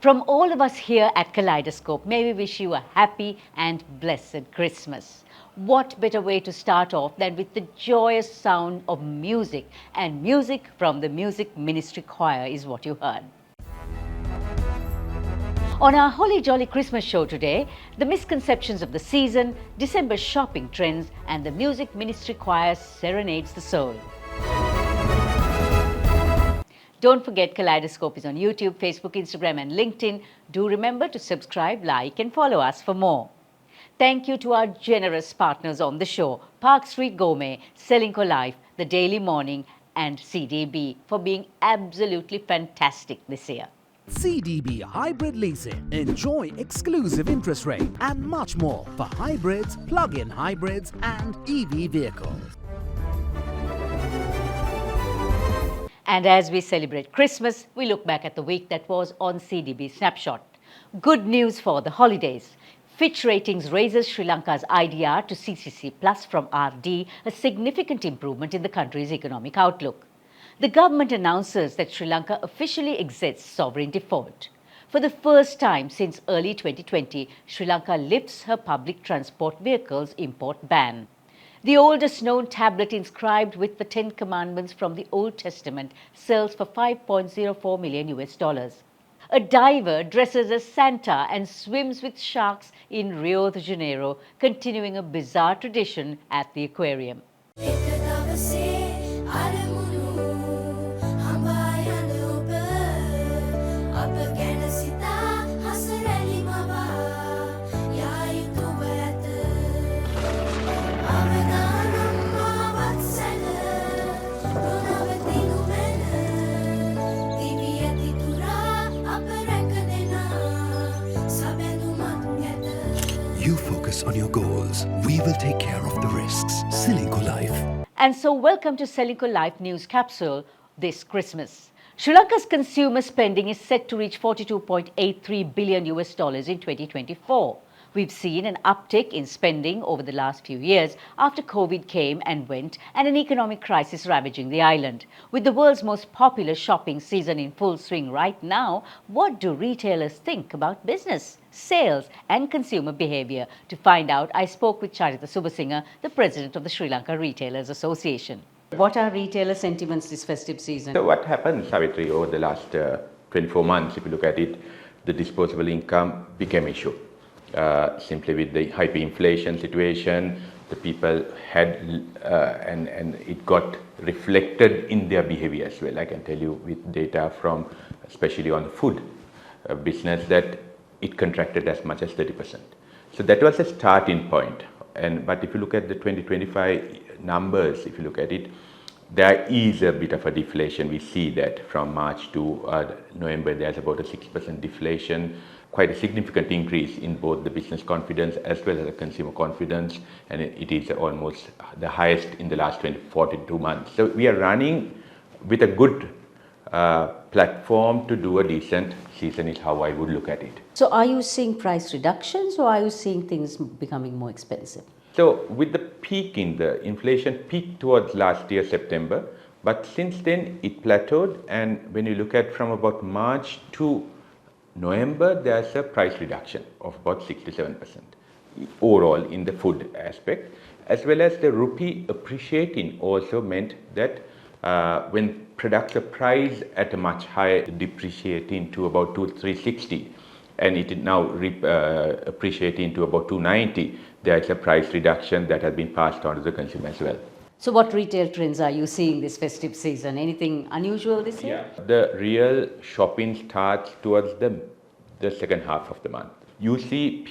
From all of us here at Kaleidoscope, may we wish you a happy and blessed Christmas. What better way to start off than with the joyous sound of music, and music from the Music Ministry Choir is what you heard. On our Holly Jolly Christmas show today, the misconceptions of the season, December shopping trends, and the Music Ministry Choir serenades the soul. Don't forget, Kaleidoscope is on YouTube, Facebook, Instagram and LinkedIn. Do remember to subscribe, like and follow us for more. Thank you to our generous partners on the show, Park Street Gourmet, Srilanka Life, The Daily Morning and CDB for being absolutely fantastic this year. CDB Hybrid Leasing. Enjoy exclusive interest rate and much more for hybrids, plug-in hybrids and EV vehicles. And as we celebrate Christmas, we look back at the week that was on CDB Snapshot. Good news for the holidays. Fitch Ratings raises Sri Lanka's IDR to CCC Plus from RD, a significant improvement in the country's economic outlook. The government announces that Sri Lanka officially exits sovereign default. For the first time since early 2020, Sri Lanka lifts her public transport vehicles import ban. The oldest known tablet inscribed with the 10 Commandments from the Old Testament sells for $5.04 million. A diver dresses as Santa and swims with sharks in Rio de Janeiro, continuing a bizarre tradition at the aquarium. You focus on your goals. We will take care of the risks. Srilanka Life. And so welcome to Srilanka Life News Capsule this Christmas. Sri Lanka's consumer spending is set to reach $42.83 billion in 2024. We've seen an uptick in spending over the last few years after COVID came and went and an economic crisis ravaging the island. With the world's most popular shopping season in full swing right now, what do retailers think about business, sales and consumer behavior? To find out, I spoke with Charita Subasinghe, the president of the Sri Lanka Retailers Association. What are retailer sentiments this festive season? So what happened, Savithri, over the last 24 months, if you look at it, the disposable income became an issue. Simply with the hyperinflation situation, the people had, and it got reflected in their behavior as well. I can tell you with data from, especially on the food business, that it contracted as much as 30%. So that was a starting point. But if you look at the 2025 numbers, if you look at it, there is a bit of a deflation. We see that from March to November, there's about a 6% deflation, quite a significant increase in both the business confidence as well as the consumer confidence, and it is almost the highest in the last 42 months. So we are running with a good platform to do a decent season is how I would look at it. So are you seeing price reductions or are you seeing things becoming more expensive? So with the peak in the inflation peaked towards last year, September, but since then it plateaued, and when you look at from about March to November, there's a price reduction of about 6 to 7% overall in the food aspect, as well as the rupee appreciating also meant that when products are priced at a much higher, depreciating to about 360, and it is now appreciating to about 290, there is a price reduction that has been passed on to the consumer as well. So what retail trends are you seeing this festive season? Anything unusual this year? Yeah, the real shopping starts towards the second half of the month. You see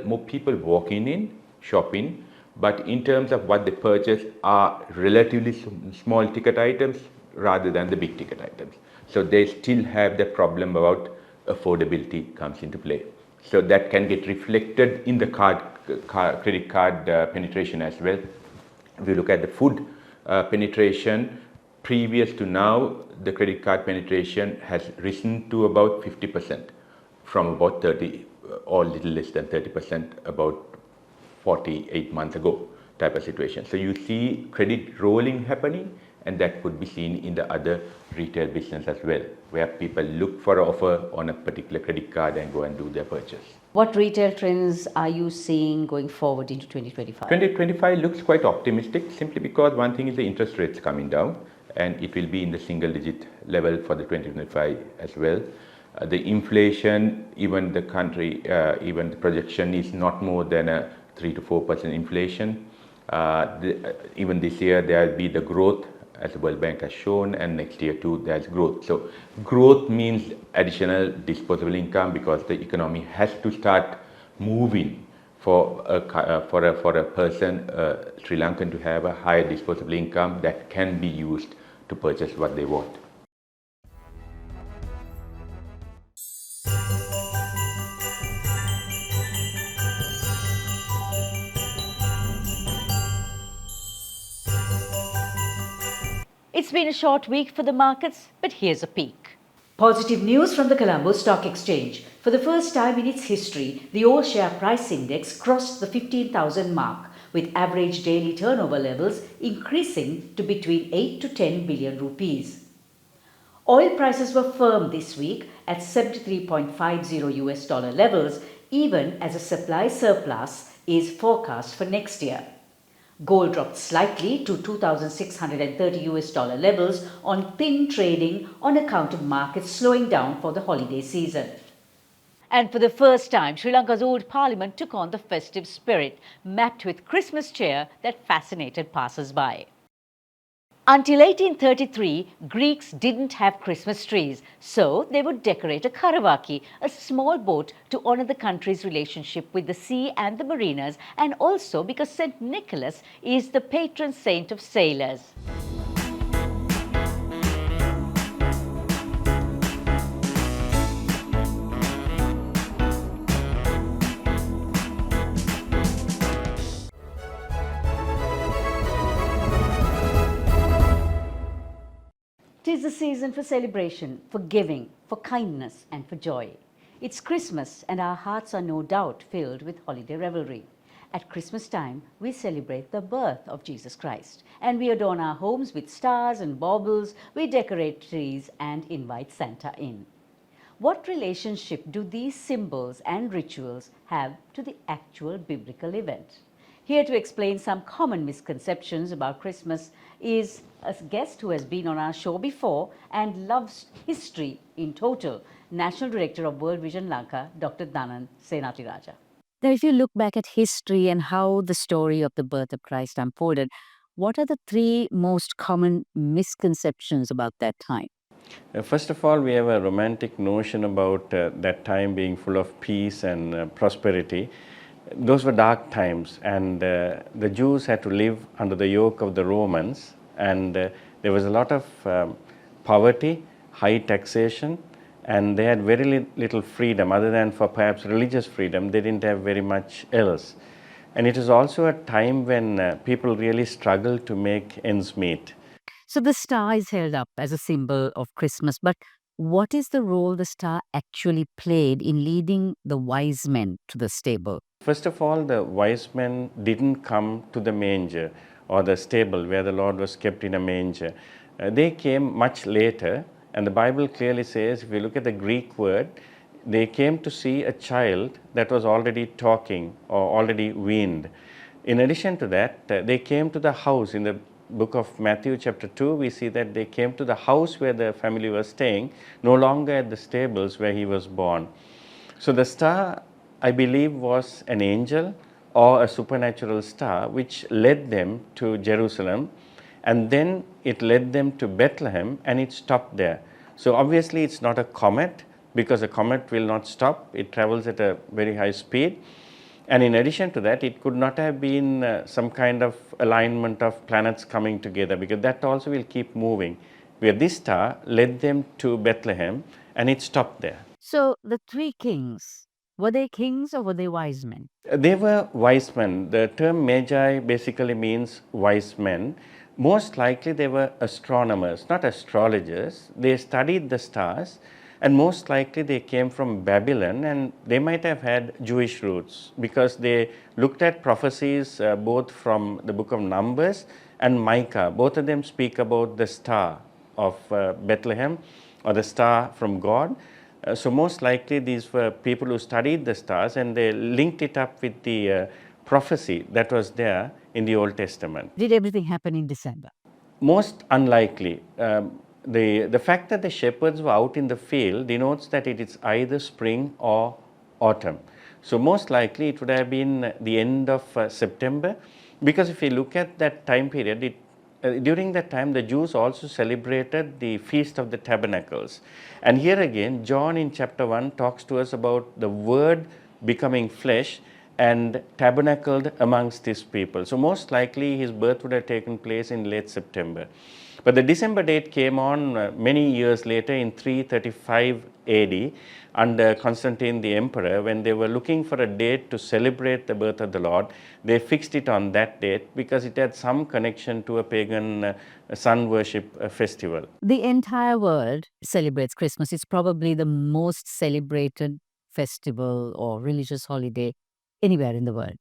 more people walking in, shopping, but in terms of what they purchase are relatively small ticket items rather than the big ticket items. So they still have the problem about affordability comes into play. So that can get reflected in the credit card penetration as well. If you look at the food penetration, previous to now, the credit card penetration has risen to about 50% from about 30 or little less than 30% about 48 months ago type of situation. So you see credit rolling happening and that could be seen in the other retail business as well, where people look for an offer on a particular credit card and go and do their purchase. What retail trends are you seeing going forward into 2025? 2025 looks quite optimistic simply because one thing is the interest rates coming down, and it will be in the single digit level for the 2025 as well. The inflation, even the country, even the projection is not more than a 3 to 4% inflation. Even this year there will be the growth as the World Bank has shown, and next year too there's growth. So growth means additional disposable income because the economy has to start moving for a person, Sri Lankan, to have a higher disposable income that can be used to purchase what they want. It's been a short week for the markets, but here's a peek. Positive news from the Colombo Stock Exchange. For the first time in its history, the All Share Price Index crossed the 15,000 mark, with average daily turnover levels increasing to between 8 to 10 billion rupees. Oil prices were firm this week at $73.50 US dollar levels, even as a supply surplus is forecast for next year. Gold dropped slightly to $2,630 US dollar levels on thin trading on account of markets slowing down for the holiday season. And for the first time, Sri Lanka's old parliament took on the festive spirit, mapped with Christmas cheer that fascinated passers-by. Until 1833, Greeks didn't have Christmas trees, so they would decorate a karavaki, a small boat to honor the country's relationship with the sea and the mariners, and also because St. Nicholas is the patron saint of sailors. Tis the season for celebration, for giving, for kindness and for joy. It's Christmas and our hearts are no doubt filled with holiday revelry. At Christmas time, we celebrate the birth of Jesus Christ, and we adorn our homes with stars and baubles, we decorate trees and invite Santa in. What relationship do these symbols and rituals have to the actual biblical event? Here to explain some common misconceptions about Christmas is a guest who has been on our show before and loves history in total, National Director of World Vision Lanka, Dr. Danand Senatiraja. Now, if you look back at history and how the story of the birth of Christ unfolded, what are the three most common misconceptions about that time? First of all, we have a romantic notion about that time being full of peace and prosperity. Those were dark times, and the Jews had to live under the yoke of the Romans, and there was a lot of poverty, high taxation, and they had very little freedom other than for perhaps religious freedom. They didn't have very much else. And it was also a time when people really struggled to make ends meet. So the star is held up as a symbol of Christmas, but what is the role the star actually played in leading the wise men to the stable? First of all, the wise men didn't come to the manger or the stable where the Lord was kept in a manger. They came much later, and the Bible clearly says, if you look at the Greek word, they came to see a child that was already talking or already weaned. In addition to that, they came to the house. In the book of Matthew chapter 2, we see that they came to the house where the family was staying, no longer at the stables where he was born. So the star, I believe, was an angel or a supernatural star which led them to Jerusalem, and then it led them to Bethlehem, and it stopped there. So obviously it's not a comet, because a comet will not stop. It travels at a very high speed. And in addition to that, it could not have been some kind of alignment of planets coming together, because that also will keep moving. Where this star led them to Bethlehem, and it stopped there. So the three kings, were they kings or were they wise men? They were wise men. The term magi basically means wise men. Most likely they were astronomers, not astrologers. They studied the stars, And most likely they came from Babylon, and they might have had Jewish roots because they looked at prophecies both from the book of Numbers and Micah. Both of them speak about the star of Bethlehem, or the star from God. So most likely these were people who studied the stars, and they linked it up with the prophecy that was there in the Old Testament. Did everything happen in December? Most unlikely. The fact that the shepherds were out in the field denotes that it is either spring or autumn. So most likely it would have been the end of September, because if you look at that time period, during that time the Jews also celebrated the Feast of the Tabernacles. And here again, John in chapter 1 talks to us about the Word becoming flesh and tabernacled amongst his people. So most likely his birth would have taken place in late September. But the December date came on many years later in 335 AD under Constantine the emperor. When they were looking for a date to celebrate the birth of the Lord, they fixed it on that date because it had some connection to a pagan sun worship festival. The entire world celebrates Christmas. It's probably the most celebrated festival or religious holiday anywhere in the world.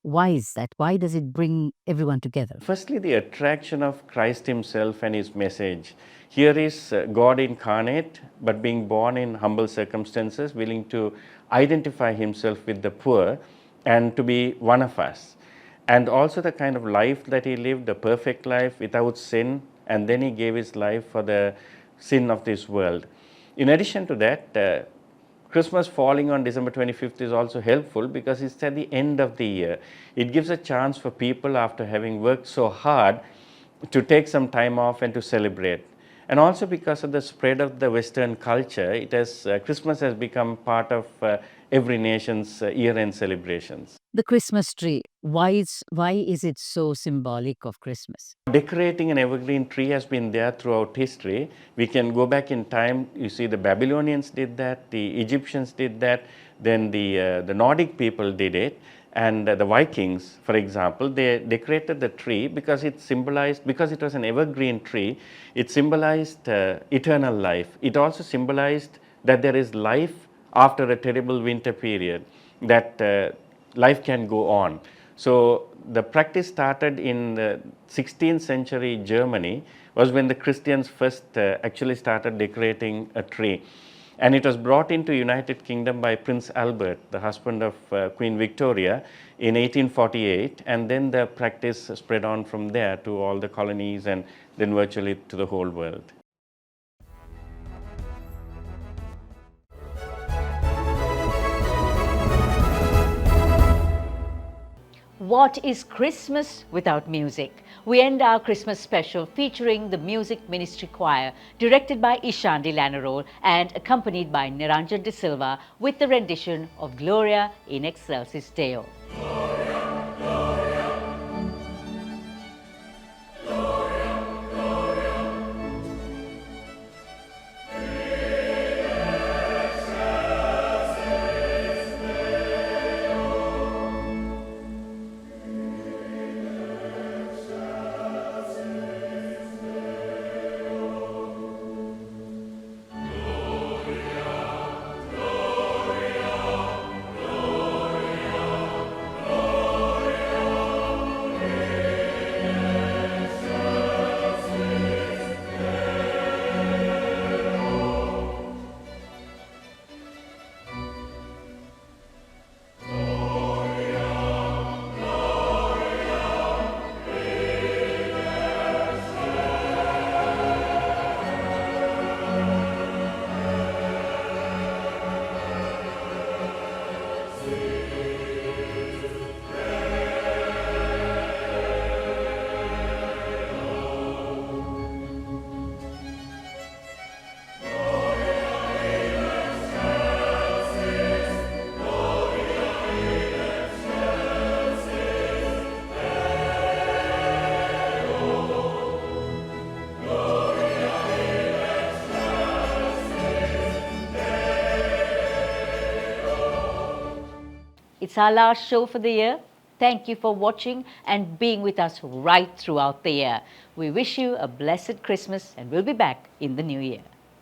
Why is that? Why does it bring everyone together? Firstly, the attraction of Christ himself and his message. Here is God incarnate, but being born in humble circumstances, willing to identify himself with the poor and to be one of us. And also the kind of life that he lived, a perfect life without sin, and then he gave his life for the sin of this world. In addition to that, Christmas falling on December 25th is also helpful because it's at the end of the year. It gives a chance for people, after having worked so hard, to take some time off and to celebrate. And also because of the spread of the Western culture, Christmas has become part of every nation's year-end celebrations. The Christmas tree, why is it so symbolic of Christmas? Decorating an evergreen tree has been there throughout history. We can go back in time. You see, the Babylonians did that, the Egyptians did that, then the Nordic people did it, and the Vikings, for example, they decorated the tree because it was an evergreen tree, it symbolized eternal life. It also symbolized that there is life after a terrible winter period, that life can go on. So the practice started in the 16th century Germany, was when the Christians first actually started decorating a tree. And it was brought into United Kingdom by Prince Albert, the husband of Queen Victoria, in 1848, and then the practice spread on from there to all the colonies and then virtually to the whole world. What is Christmas without music? We end our Christmas special featuring the Music Ministry Choir, directed by Ishandi Lanarol and accompanied by Niranjan De Silva, with the rendition of Gloria in Excelsis Deo. It's our last show for the year. Thank you for watching and being with us right throughout the year. We wish you a blessed Christmas and we'll be back in the new year.